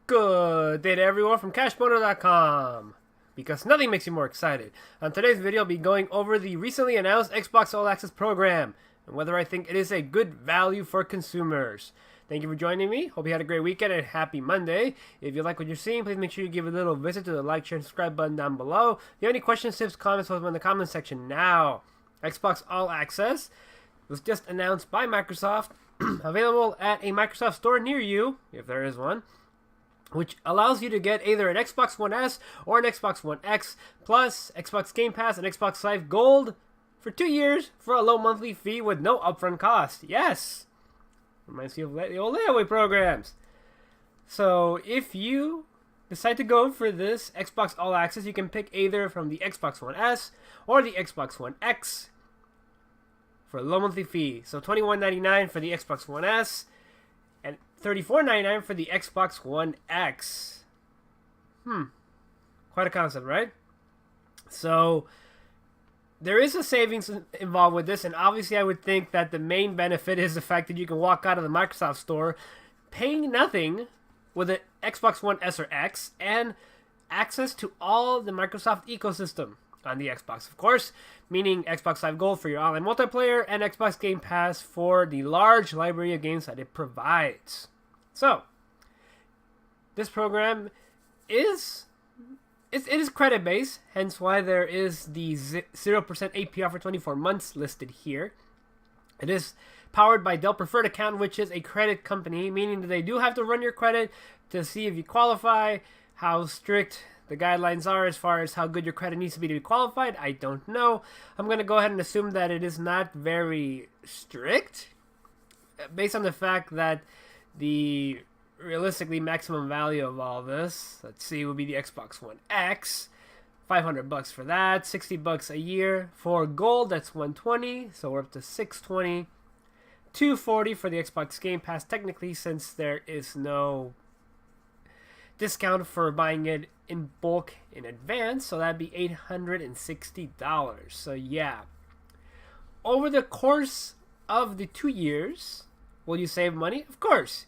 Good day to everyone from CashBoner.com, because nothing makes you more excited. On today's video, I'll be going over the recently announced Xbox All Access program and whether I think it is a good value for consumers. Thank you for joining me. Hope you had a great weekend and happy Monday. If you like what you're seeing, please make sure you give a little visit to the like, share, and subscribe button down below. If you have any questions, tips, comments, post them in the comment section now. Xbox All Access was just announced by Microsoft, available at a Microsoft store near you, if there is one, which allows you to get either an Xbox One S or an Xbox One X, plus Xbox Game Pass and Xbox Live Gold for 2 years for a low monthly fee with no upfront cost. Yes! Reminds me of the old layaway programs. So if you decide to go for this Xbox All Access, you can pick either from the Xbox One S or the Xbox One X for a low monthly fee. So $21.99 for the Xbox One S and $34.99 for the Xbox One X. Quite a concept, right? So there is a savings involved with this, and obviously I would think that the main benefit is the fact that you can walk out of the Microsoft store paying nothing with an Xbox One S or X and access to all the Microsoft ecosystem on the Xbox, of course, meaning Xbox Live Gold for your online multiplayer and Xbox Game Pass for the large library of games that it provides. So, this program is credit based, hence why there is the 0% APR for 24 months listed here. It is powered by Dell Preferred Account, which is a credit company, meaning that they do have to run your credit to see if you qualify. How strict the guidelines are as far as how good your credit needs to be qualified, I don't know. I'm going to go ahead and assume that it is not very strict, based on the fact that the realistically maximum value of all this, let's see, would be the Xbox One X. $500 for that, $60 a year for gold. That's $120, so we're up to $620. $240 for the Xbox Game Pass, technically, since there is no discount for buying it in bulk in advance, so that'd be $860. So yeah, over the course of the 2 years, will you save money? Of course.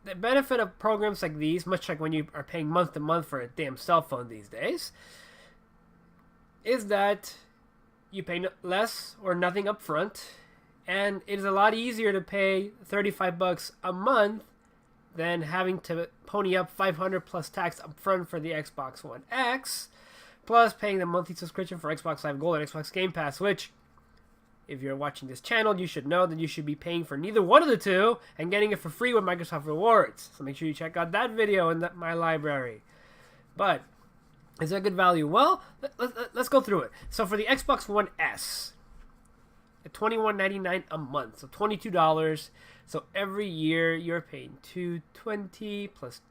The benefit of programs like these, much like when you are paying month to month for a damn cell phone these days, is that you pay less or nothing up front, and it is a lot easier to pay $35 a month than having to pony up $500 plus tax up front for the Xbox One X, plus paying the monthly subscription for Xbox Live Gold and Xbox Game Pass, which, if you're watching this channel, you should know that you should be paying for neither one of the two and getting it for free with Microsoft Rewards. So make sure you check out that video in my library. But is that a good value? Well, let's go through it. So for the Xbox One S, at $21.99 a month, so $22. So every year you're paying $220 plus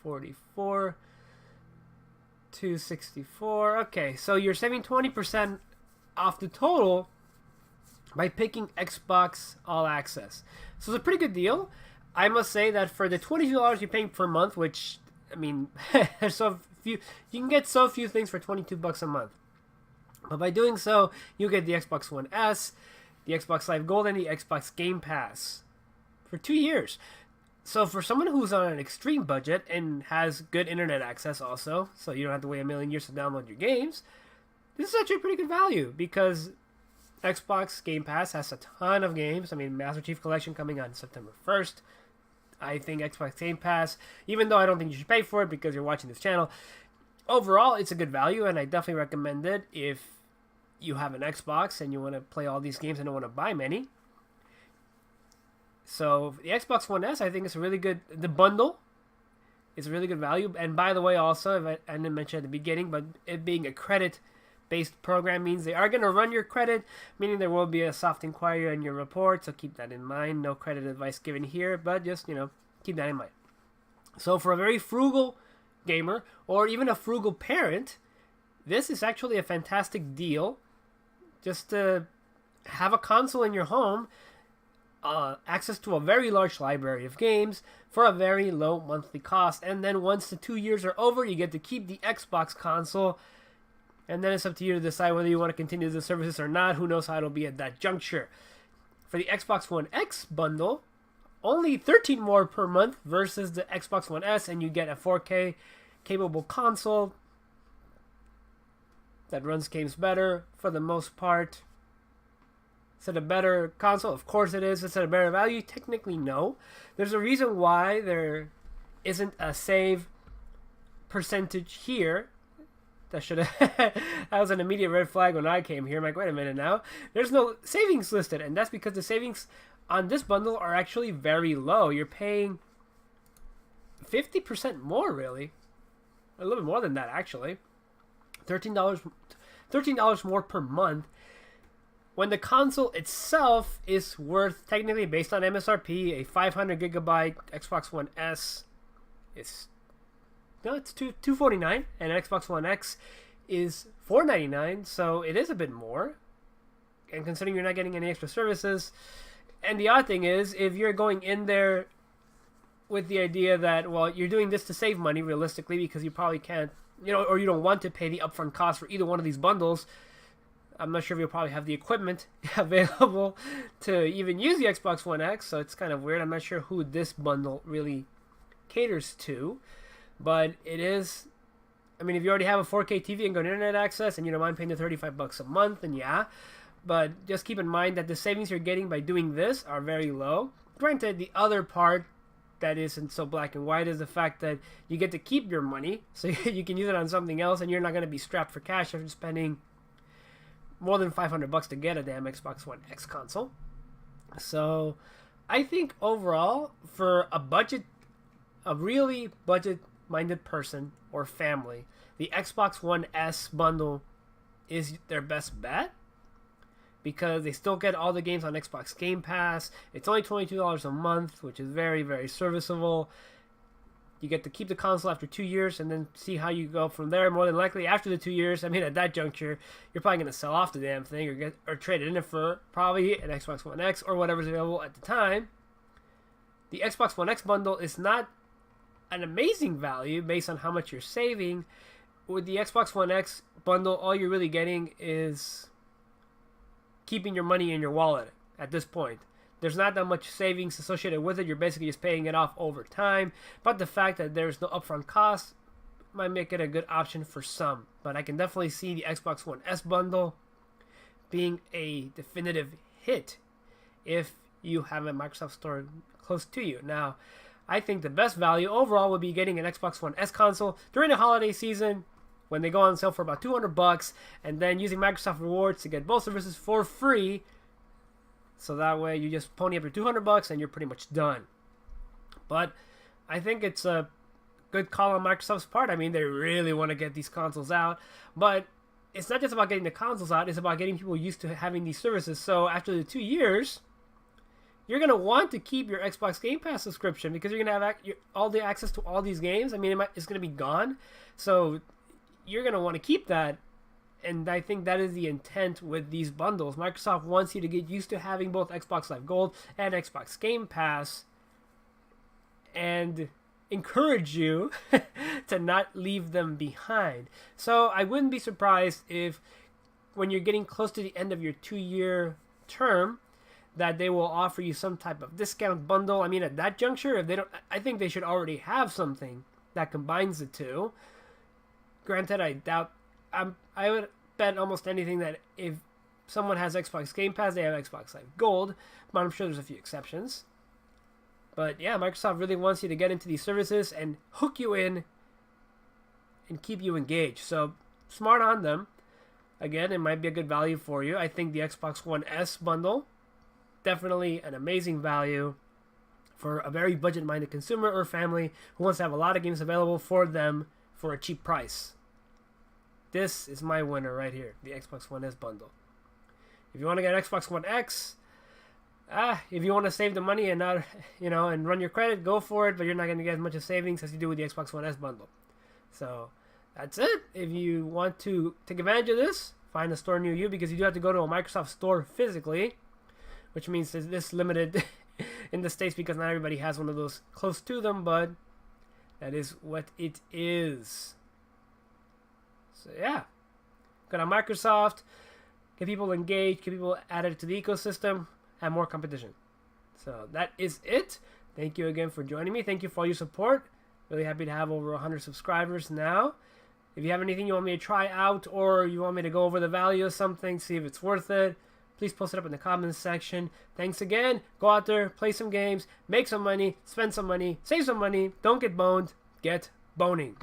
$44, $264. Okay, so you're saving 20% off the total by picking Xbox All Access. So it's a pretty good deal. I must say that for the $22 you're paying per month, which, I mean, there's so few, you can get so few things for $22 a month. But by doing so, you get the Xbox One S, the Xbox Live Gold, and the Xbox Game Pass for 2 years. So for someone who's on an extreme budget and has good internet access also, so you don't have to wait a million years to download your games, this is actually a pretty good value, because Xbox Game Pass has a ton of games. I mean, Master Chief Collection coming on September 1st. I think Xbox Game Pass, even though I don't think you should pay for it because you're watching this channel, overall it's a good value, and I definitely recommend it if you have an Xbox and you want to play all these games and don't want to buy many. So the Xbox One S, I think it's a really good, the bundle is a really good value. And by the way, also, if I didn't mention at the beginning, but it being a credit-based program means they are going to run your credit, meaning there will be a soft inquiry on your report, so keep that in mind. No credit advice given here, but just, keep that in mind. So for a very frugal gamer, or even a frugal parent, this is actually a fantastic deal. Just to have a console in your home, access to a very large library of games for a very low monthly cost, and then once the 2 years are over, you get to keep the Xbox console, and then it's up to you to decide whether you want to continue the services or not. Who knows how it'll be at that juncture. For the Xbox One X bundle, only 13 more per month versus the Xbox One S, and you get a 4K capable console that runs games better for the most part. Is it a better console? Of course it is. Is it a better value? Technically, no. There's a reason why there isn't a save percentage here. That should have that was an immediate red flag when I came here. I'm like, wait a minute now. There's no savings listed, and that's because the savings on this bundle are actually very low. You're paying 50% more, really. A little bit more than that, actually. $13 more per month. When the console itself is worth, technically based on MSRP, a 500 gigabyte Xbox One S is it's $249, and an Xbox One X is $499, so it is a bit more. And considering you're not getting any extra services, and the odd thing is, if you're going in there with the idea that, well, you're doing this to save money realistically because you probably can't, or you don't want to pay the upfront cost for either one of these bundles. I'm not sure if you'll probably have the equipment available to even use the Xbox One X, so it's kind of weird. I'm not sure who this bundle really caters to. But it is, I mean, if you already have a 4K TV and good internet access and you don't mind paying the $35 a month, then yeah. But just keep in mind that the savings you're getting by doing this are very low. Granted, the other part that isn't so black and white is the fact that you get to keep your money, so you can use it on something else, and you're not going to be strapped for cash after spending more than $500 to get a damn Xbox One X console. So I think overall, for a really budget-minded person or family, the Xbox One S bundle is their best bet because they still get all the games on Xbox Game Pass. It's only $22 a month, which is very, very serviceable. You get to keep the console after 2 years and then see how you go from there. More than likely, after the 2 years, I mean, at that juncture, you're probably going to sell off the damn thing or trade it in for probably an Xbox One X or whatever's available at the time. The Xbox One X bundle is not an amazing value based on how much you're saving. With the Xbox One X bundle, all you're really getting is keeping your money in your wallet at this point. There's not that much savings associated with it. You're basically just paying it off over time. But the fact that there's no upfront cost might make it a good option for some. But I can definitely see the Xbox One S bundle being a definitive hit if you have a Microsoft Store close to you. Now, I think the best value overall would be getting an Xbox One S console during the holiday season when they go on sale for about $200, and then using Microsoft Rewards to get both services for free. So that way you just pony up your $200 and you're pretty much done. But I think it's a good call on Microsoft's part. I mean, they really want to get these consoles out. But it's not just about getting the consoles out. It's about getting people used to having these services. So after the 2 years, you're going to want to keep your Xbox Game Pass subscription because you're going to have all the access to all these games. I mean, it's going to be gone. So you're going to want to keep that. And I think that is the intent with these bundles. Microsoft wants you to get used to having both Xbox Live Gold and Xbox Game Pass and encourage you to not leave them behind. So I wouldn't be surprised if when you're getting close to the end of your 2-year term that they will offer you some type of discount bundle. I mean, at that juncture, if they don't, I think they should already have something that combines the two. Granted, I doubt I would bet almost anything that if someone has Xbox Game Pass, they have Xbox Live Gold, but I'm sure there's a few exceptions. But yeah, Microsoft really wants you to get into these services and hook you in and keep you engaged. So smart on them. Again, it might be a good value for you. I think the Xbox One S bundle, definitely an amazing value for a very budget-minded consumer or family who wants to have a lot of games available for them for a cheap price. This is my winner right here, the Xbox One S bundle. If you want to get Xbox One X, if you want to save the money and not, and run your credit, go for it, but you're not going to get as much of savings as you do with the Xbox One S bundle. So that's it. If you want to take advantage of this, find a store near you because you do have to go to a Microsoft store physically, which means it's this limited in the States because not everybody has one of those close to them, but that is what it is. So yeah, go to Microsoft, get people engaged, get people added to the ecosystem, have more competition. So that is it. Thank you again for joining me. Thank you for all your support. Really happy to have over 100 subscribers now. If you have anything you want me to try out or you want me to go over the value of something, see if it's worth it, please post it up in the comments section. Thanks again. Go out there, play some games, make some money, spend some money, save some money. Don't get boned. Get boning.